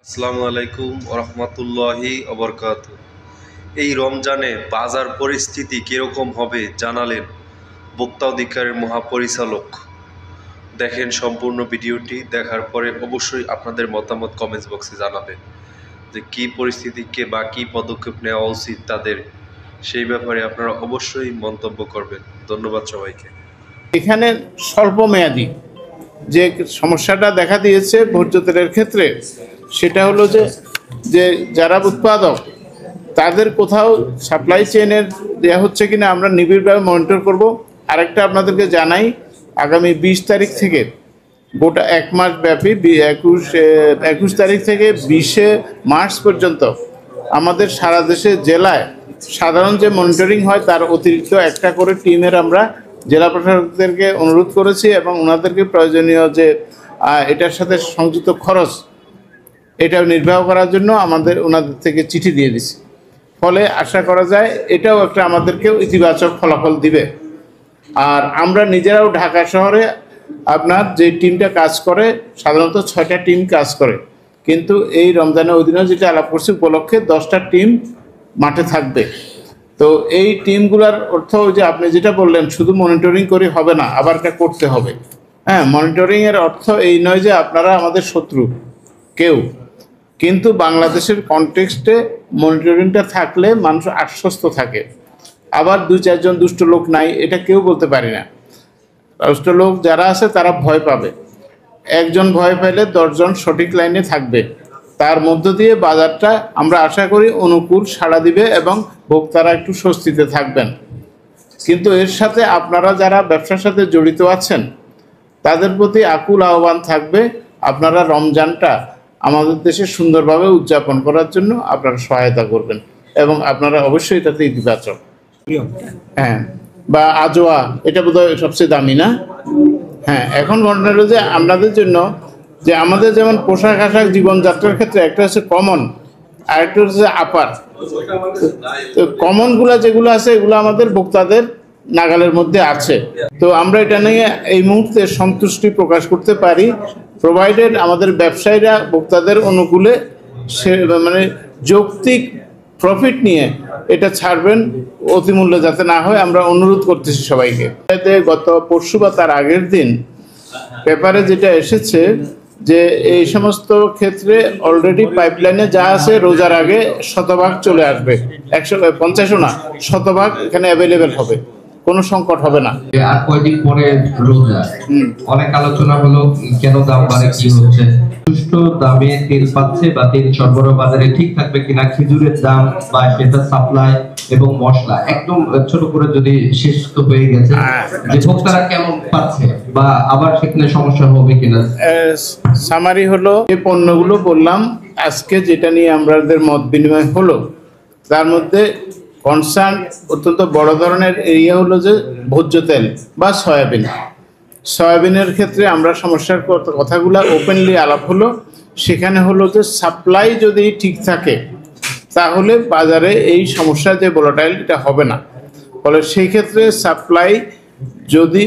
আসসালামু আলাইকুম রহমতুল্লাহি অবরকাত। এই রমজানে বাজার পরিস্থিতি কীরকম হবে জানালেন ভোক্তা অধিকারের মহাপরিচালক। দেখেন সম্পূর্ণ ভিডিওটি, দেখার পরে অবশ্যই আপনাদের মতামত কমেন্টস বক্সে জানাবেন যে কী পরিস্থিতিকে বা কী পদক্ষেপ নেওয়া উচিত তাদের, সেই ব্যাপারে আপনারা অবশ্যই মন্তব্য করবেন। ধন্যবাদ সবাইকে। এখানে স্বল্প মেয়াদি যে সমস্যাটা দেখা দিয়েছে ভোজ্য তেলের ক্ষেত্রে, সেটা হলো যে যারা উৎপাদক তাদের কোথাও সাপ্লাই চেইনের দেওয়া হচ্ছে কিনা আমরা নিবিড়ভাবে মনিটর করব। আরেকটা আপনাদেরকে জানাই, আগামী 20 তারিখ থেকে গোটা এক মাস ব্যাপী 21 তারিখ থেকে 20 মার্চ পর্যন্ত আমাদের সারা দেশে জেলায় সাধারণ যে মনিটরিং হয় তার অতিরিক্ত একটা করে টিমের আমরা জেলা প্রশাসকদেরকে অনুরোধ করেছি এবং ওনাদেরকে প্রয়োজনীয় যে এটার সাথে সংযুক্ত খরচ এটা নির্বাহ করার জন্য ওনাদের থেকে চিঠি দিয়ে দিছি। ফলে আশা করা যায় এটাও একটা আমাদেরকেও ইতিবাচক ফলাফল দিবে। আর আমরা নিজেরাও ঢাকা শহরে আপনার যে টিমটা কাজ করে, সাধারণত 6টা টিম কাজ করে, কিন্তু এই রমজানের অধীনে যেটা আলাপ করছি উপলক্ষে 10টা টিম মাঠে থাকবে। তো এই টিমগুলোর অর্থ যে আপনি যেটা বললেন শুধু মনিটরিং করে হবে না, আবার এটা করতে হবে। হ্যাঁ, মনিটরিংয়ের অর্থ এই নয় যে আপনারা আমাদের শত্রু কেউ, কিন্তু বাংলাদেশের কনটেক্সটে মনিটরিংটা থাকলে মানুষ আশ্বস্ত থাকে। আবার 2-4 জন দুষ্ট লোক নাই এটা কেউ বলতে পারি না। দুষ্ট লোক যারা আছে তারা ভয় পাবে, একজন ভয় পেলে 10 জন সঠিক লাইনে থাকবে। তার মধ্য দিয়ে বাজারটা আমরা আশা করি অনুকূল সাড়া দিবে এবং ভোক্তারা একটু স্বস্তিতে থাকবেন। কিন্তু এর সাথে আপনারা যারা ব্যবসার সাথে জড়িত আছেন তাদের প্রতি আকুল আহ্বান থাকবে, আপনারা রমজানটা আমাদের দেশে সুন্দরভাবে উদযাপন করার জন্য আপনারা সহায়তা করবেন এবং আপনারা অবশ্যই এটাতে ইতিবাচক। হ্যাঁ, বা আজোয়া এটা বোধহয় সবচেয়ে দামি না? হ্যাঁ, এখন ঘটনা হলো যে আপনাদের জন্য যে আমাদের যেমন পোশাক আশাক জীবনযাত্রার ক্ষেত্রে একটা হচ্ছে কমন আর একটা হচ্ছে আপার। তো কমনগুলো যেগুলো আছে এগুলো আমাদের ভোক্তাদের নাগালের মধ্যে আছে। তো আমরা এটা নিয়ে এই মুহূর্তে সন্তুষ্টি প্রকাশ করতে পারি, প্রোভাইডেড আমাদের ব্যবসায়ীরা ভোক্তাদের অনুকূলে সে মানে যৌক্তিক প্রফিট নিয়ে এটা ছাড়বেন, অতিমূল্য যাতে না হয় আমরা অনুরোধ করতেছি সবাইকে। গত পরশু বা তার আগের দিন পেপারে যেটা এসেছে যে এই সমস্ত ক্ষেত্রে অলরেডি পাইপলাইনে যা আছে রোজার আগে 100% চলে আসবে। 150ও না, 100% এখানে অ্যাভেলেবেল হবে, কোনো সংকট হবে না। আর কয়দিন পরে রোজা, অনেক আলোচনা হলো কেন দাম বাড়ে, কি হচ্ছে, সুষ্ঠু দামে তেল পাচ্ছে বা তেল সরবরাহ বাজারে ঠিক থাকবে কিনা, খেজুরের দাম বা সেটা সাপ্লাই এবং মশলা একদম ছোট করে যদি শেষ তো হয়ে গেছে, যে ভোক্তারা কেমন পাচ্ছে বা আবার সেখানে সমস্যা হবে কিনা। সামারি হলো এই পণ্যগুলো বললাম আজকে যেটা নিয়ে আমাদের মত বিনিময় হলো, তার মধ্যে কনসার্ন অত্যন্ত বড় ধরনের এরিয়া হলো যে ভোজ্য তেল বা সয়াবিনের ক্ষেত্রে আমরা সমস্যার কথাগুলো ওপেনলি আলাপ হলো। সেখানে হলো যে সাপ্লাই যদি ঠিক থাকে তাহলে বাজারে এই সমস্যা যে ভোলাটাইল এটা হবে না। ফলে সেই ক্ষেত্রে সাপ্লাই যদি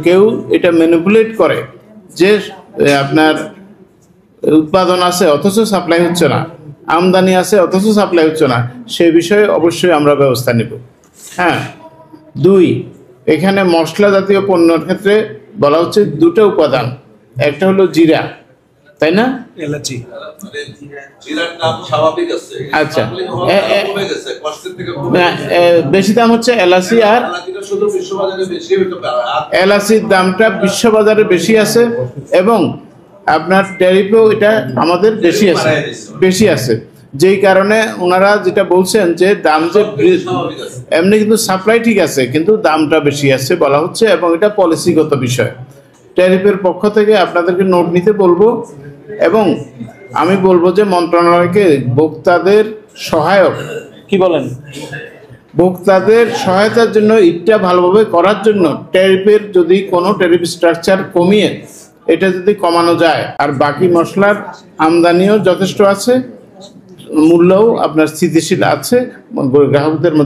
কেউ এটা ম্যানিপুলেট করে যে আপনার উৎপাদন আছে অথচ সাপ্লাই হচ্ছে না, আমদানি আছে অথচ সাপ্লাই হচ্ছে না, সে বিষয়ে অবশ্যই আমরা ব্যবস্থা নেব। হ্যাঁ, 2, এখানে মশলা জাতীয় পণ্যের ক্ষেত্রে বলা হচ্ছে 2টা উপাদান, একটা হলো জিরা, তাই না? এলাচি। আচ্ছা, বেশি দাম হচ্ছে এলাচি, আর এলাচির দামটা বিশ্ববাজারে বেশি আছে এবং আপনার ট্যারিফেও এটা আমাদের বেশি আছে, যেই কারণে ওনারা যেটা বলছেন যে দাম যে এমনি কিন্তু সাপ্লাই ঠিক আছে কিন্তু দামটা বেশি আছে বলা হচ্ছে, এবং এটা পলিসিগত বিষয়। ট্যারিফের পক্ষ থেকে আপনাদেরকে নোট নিতে বলবো এবং আমি বলবো যে মন্ত্রণালয়কে ভোক্তাদের সহায়ক, কি বলেন, ভোক্তাদের সহায়তার জন্য ইটটা ভালোভাবে করার জন্য ট্যারিফের যদি কোনো ট্যারিফ স্ট্রাকচার কমিয়ে এটা যদি কমানো যায়, আর বাকি মশলার আমদানিও যথেষ্ট আছে, মূল্যও আপনার স্থিতিশীল আছে গ্রাহকদের মধ্যে।